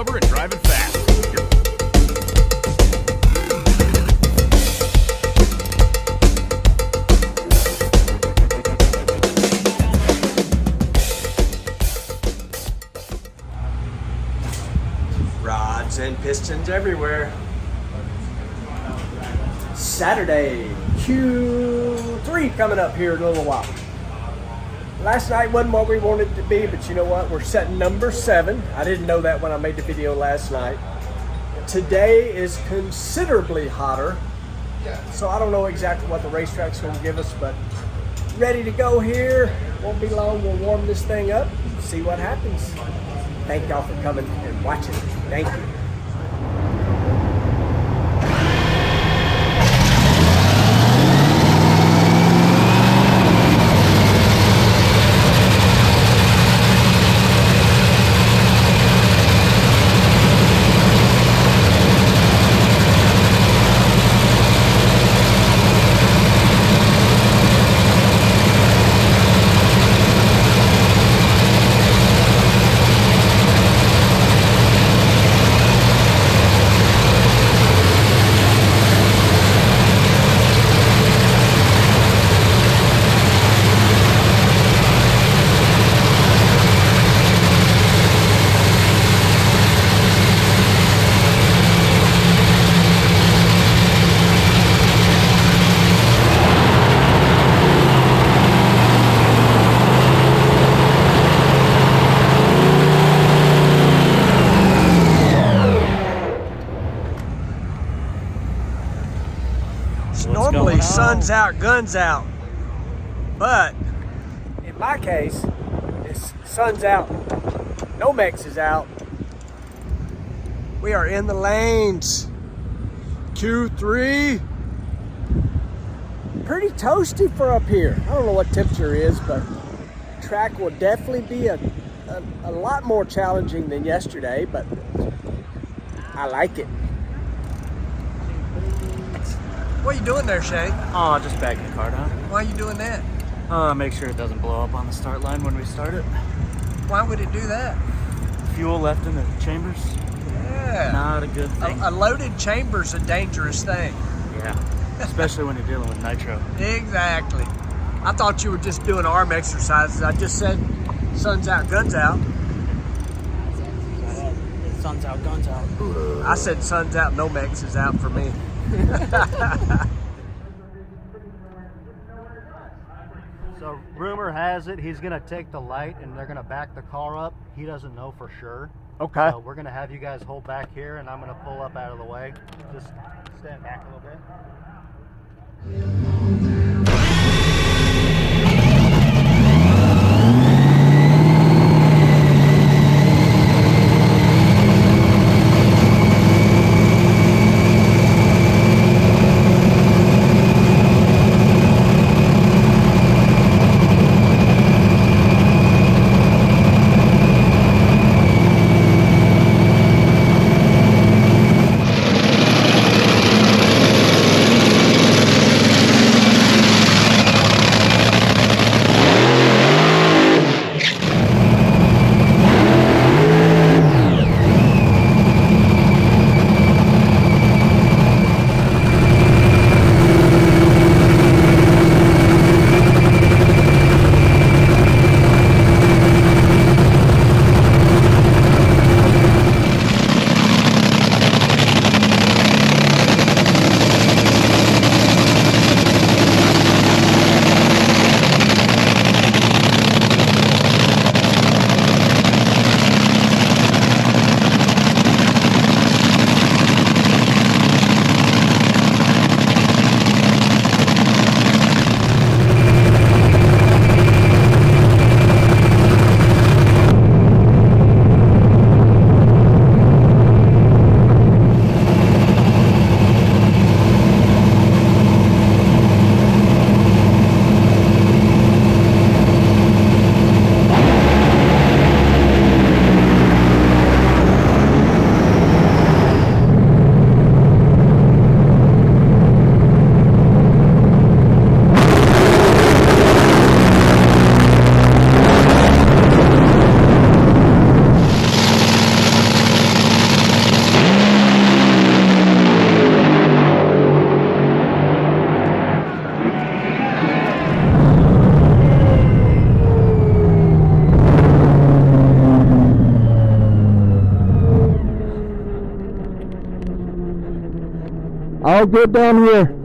cover and driving fast. Rods and pistons everywhere. Saturday, Q3 coming up here in a little while. Last night wasn't what we wanted it to be, but you know what? We're setting number 7. I didn't know that when I made the video last night. Today is considerably hotter, so I don't know exactly what the racetrack's going to give us, but ready to go here. Won't be long. We'll warm this thing up, see what happens. Thank y'all for coming and watching. Thank you. Normally sun's out, guns out, but in my case, it's sun's out, Nomex is out. We are in the lanes. Q3, pretty toasty for up here. I don't know what temperature is, but track will definitely be a lot more challenging than yesterday, but I like it. What are you doing there, Shay? Oh, just backing the car down. Why are you doing that? Make sure it doesn't blow up on the start line when we start it. Why would it do that? Fuel left in the chambers. Yeah. Not a good thing. A loaded chamber's a dangerous thing. Yeah, especially when you're dealing with nitro. Exactly. I thought you were just doing arm exercises. I just said sun's out, guns out. Sun's out, guns out. I said sun's out, Nomex is out for me. So rumor has it he's gonna take the light and they're gonna back the car up. He doesn't know for sure. Okay. So we're gonna have you guys hold back here and I'm gonna pull up out of the way. Just stand back a little bit. all good down here.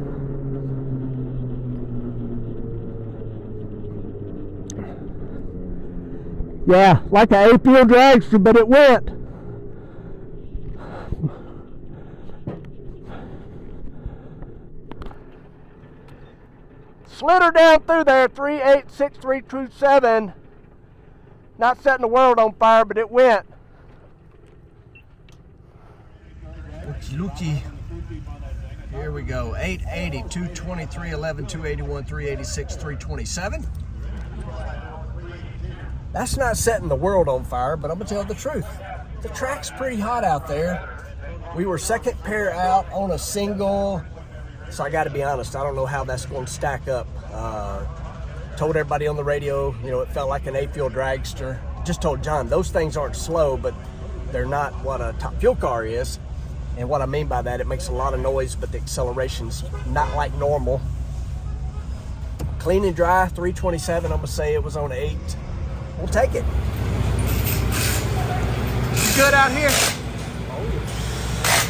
Yeah, like an 8-wheel dragster, but it went. Slid her down through there, 386327. Not setting the world on fire, but it went. Looky. Here we go. 880, 220, 311, 281, 386, 327. That's not setting the world on fire, but I'm gonna tell the truth. The track's pretty hot out there. We were second pair out on a single, so I gotta be honest, I don't know how that's going to stack up. Told everybody on the radio, you know, it felt like an 8-wheel dragster. Just told John, those things aren't slow, but they're not what a top fuel car is. And what I mean by that, it makes a lot of noise, but the acceleration's not like normal. Clean and dry, 327, I'm gonna say it was on 8. We'll take it. You good out here? Oh,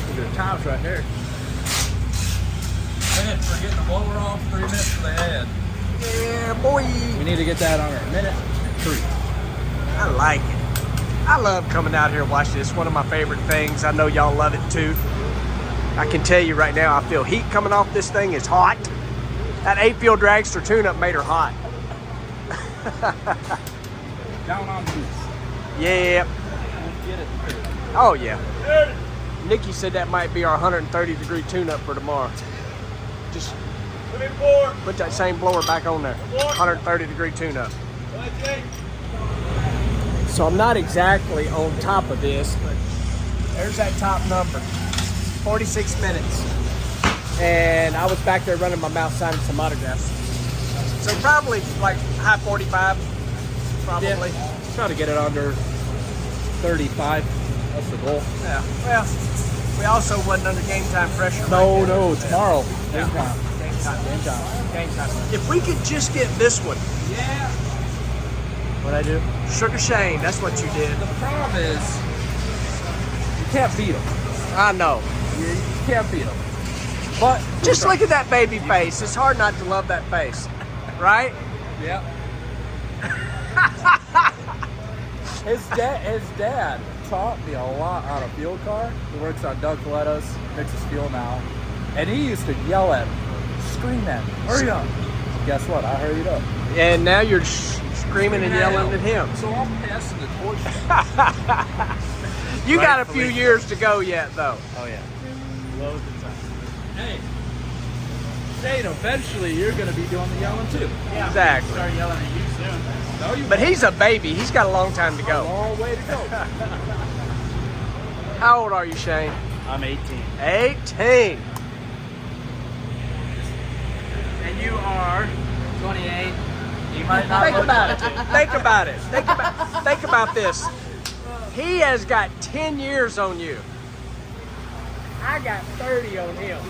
look at the times right there. Minutes for getting the blower off, 3 minutes for the head. Yeah, boy. We need to get that on our minute 3. I like it. I love coming out here and watching this. One of my favorite things. I know y'all love it too. I can tell you right now, I feel heat coming off this thing. Is hot. That 8-wheel dragster tune-up made her hot. Down on these. Yeah. We'll get it. Oh yeah. Nikki said that might be our 130-degree tune-up for tomorrow. Just put that same blower back on there. 130-degree tune-up. So I'm not exactly on top of this, but there's that top number. 46 minutes. And I was back there running my mouth signing some autographs. So probably like high 45, probably. Yeah. Try to get it under 35. That's the goal. Yeah. Well, we also wasn't under game time pressure. No, no, tomorrow. Yeah. Game time. Game time. Game time. Game time. If we could just get this one. Yeah. What'd I do? Sugar Shane, that's what you did. The problem is, you can't beat them. I know. You can't beat them. But Just look at that baby face. It's hard not to love that face, right? Yep. His dad taught me a lot on a fuel car. He works on Doug Coletto's, fixes fuel now. And he used to yell at me, scream at me, hurry up. Guess what? I hurried up. And now you're screaming and yelling at him. So I'm passing the torch. You got a few years to go yet, though. Oh yeah. Loads of time. Hey, Shane, eventually you're going to be doing the yelling too. Yeah, Exactly. Start yelling at you soon. No, you But he's a baby. He's got a long time to a go. long way to go. How old are you, Shane? I'm 18. 18. And you are 28. You might not Think look about it. 22. Think about it. Think about this. He has got 10 years on you. I got 30 on him.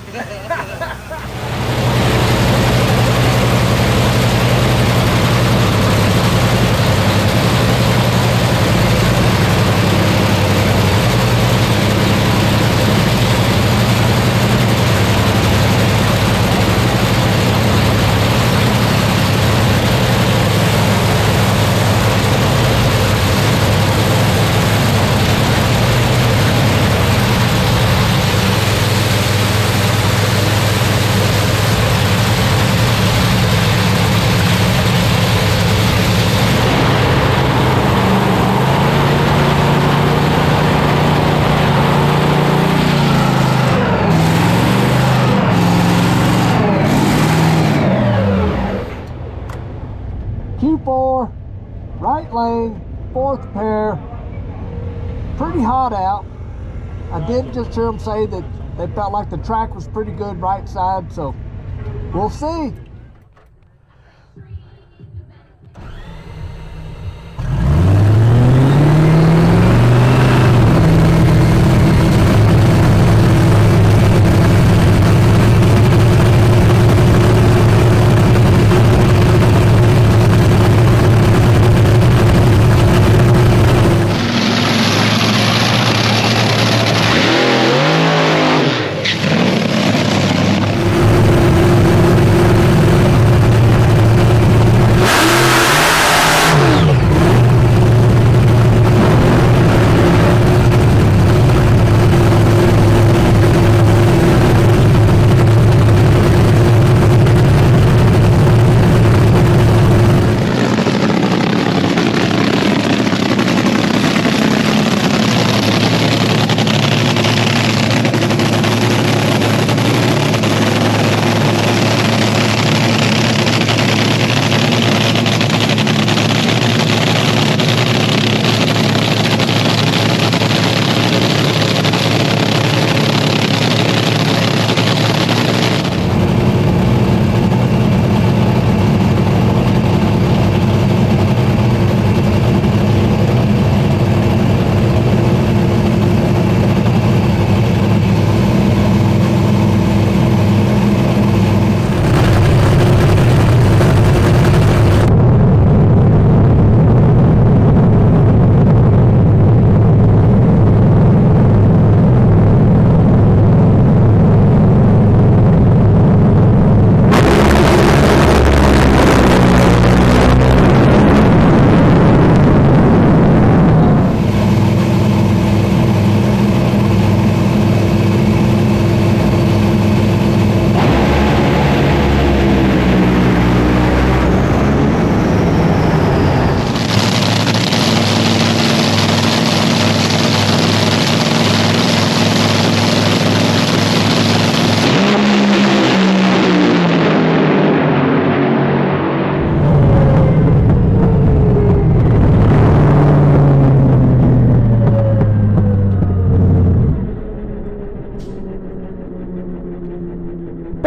Q4, right lane, 4th pair. Pretty hot out. I did just hear them say that they felt like the track was pretty good right side, so we'll see.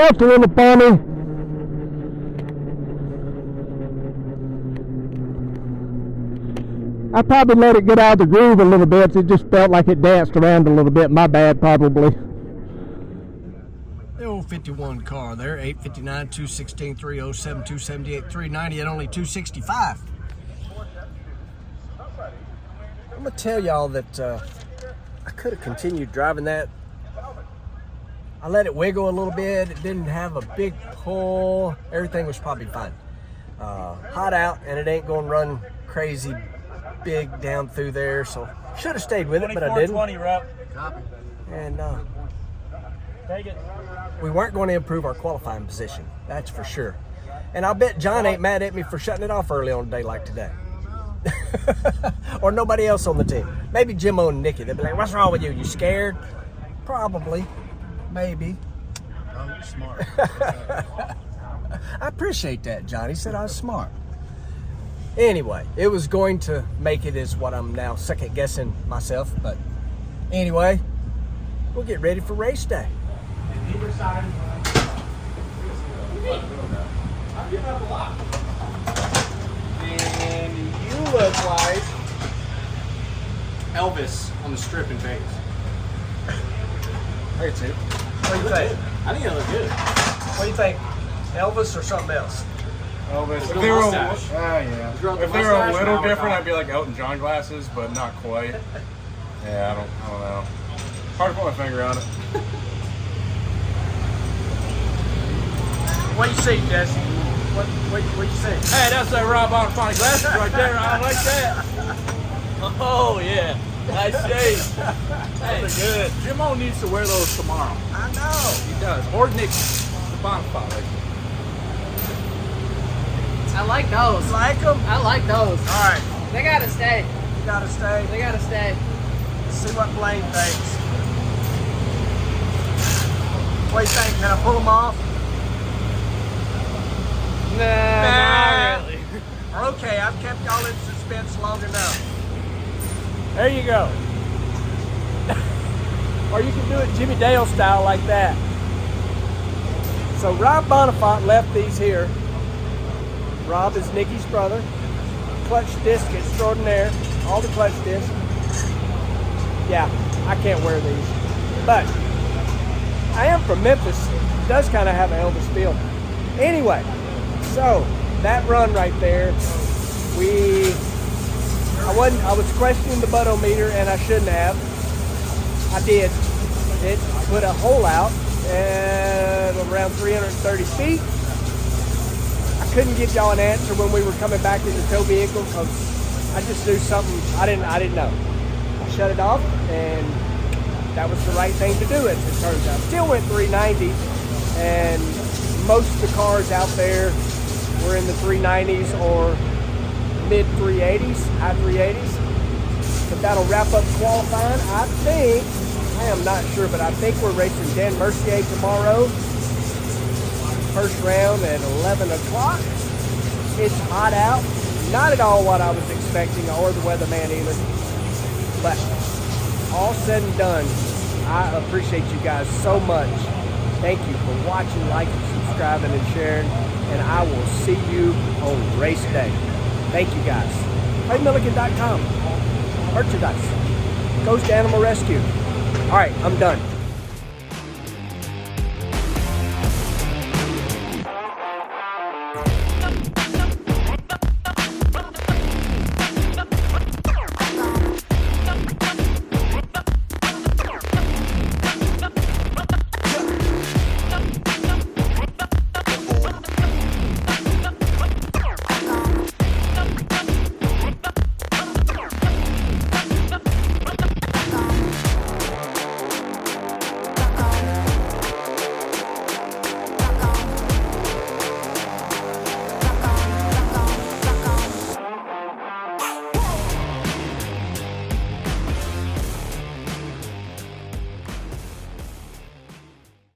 felt a little funny. I probably let it get out of the groove a little bit. It just felt like it danced around a little bit. My bad, probably. The old 51 car there, 859, 216, 307, 278, 390 at only 265. I'm gonna tell y'all that I could have continued driving that. I let it wiggle a little bit. It didn't have a big pull. Everything was probably fine. Hot out, and it ain't gonna run crazy big down through there, so should have stayed with it, but I didn't. 20 rep. Copy. And Take it. we weren't going to improve our qualifying position, that's for sure. And I bet John ain't mad at me for shutting it off early on a day like today. Or nobody else on the team. Maybe Jimmo and Nikki. They'd be like, "What's wrong with you? You scared?" Probably. Maybe. Oh, you're smart. I appreciate that, John. He said I was smart. Anyway, it was going to make it is what I'm now second guessing myself. But anyway, we'll get ready for race day. Either side. I'm giving up a lot. And you look like Elvis on the strip in Vegas. I do too. What do you think? I think it look good. What do you think? Elvis or something else? Elvis. If they were, yeah. if they were a little different, I'd be like Elton John glasses, but not quite. Yeah, I don't know. Hard to put my finger on it. What do you see, Jesse? What you see? Hey, that's that Rob Bonfani glasses right there. I like that. Oh, yeah. Nice shade. Hey, good. Jimmo needs to wear those tomorrow. I know. He does. Or Nick, the Bonfani. I like those. You like them? I like those. All right. They gotta stay. You gotta stay. They gotta stay. Let's see what Blaine thinks. What do you think? Can I pull them off? Nah, not really. Okay, I've kept y'all in suspense long enough. There you go. Or you can do it Jimmy Dale style like that. So Rob Bonifant left these here. Rob is Nikki's brother. Clutch disc extraordinaire. All the clutch discs. Yeah, I can't wear these. But I am from Memphis. It does kind of have an Elvis feel. Anyway, so that run right there, I was questioning the butt-o-meter, and I shouldn't have. I did. It put a hole out at around 330 feet. I couldn't give y'all an answer when we were coming back in the tow vehicle because I just knew something I didn't know. I shut it off, and that was the right thing to do. It turns out. Still went 390, and most of the cars out there were in the 390s or mid 380s, high 380s. But that'll wrap up qualifying. I think, I am not sure, but I think we're racing Dan Mercier tomorrow. First round at 11 o'clock. It's hot out. Not at all what I was expecting, or the weatherman either. But all said and done, I appreciate you guys so much. Thank you for watching, liking, subscribing, and sharing. And I will see you on race day. Thank you guys. PlayMilligan.com. Merchandise. Goes to Animal Rescue. All right, I'm done.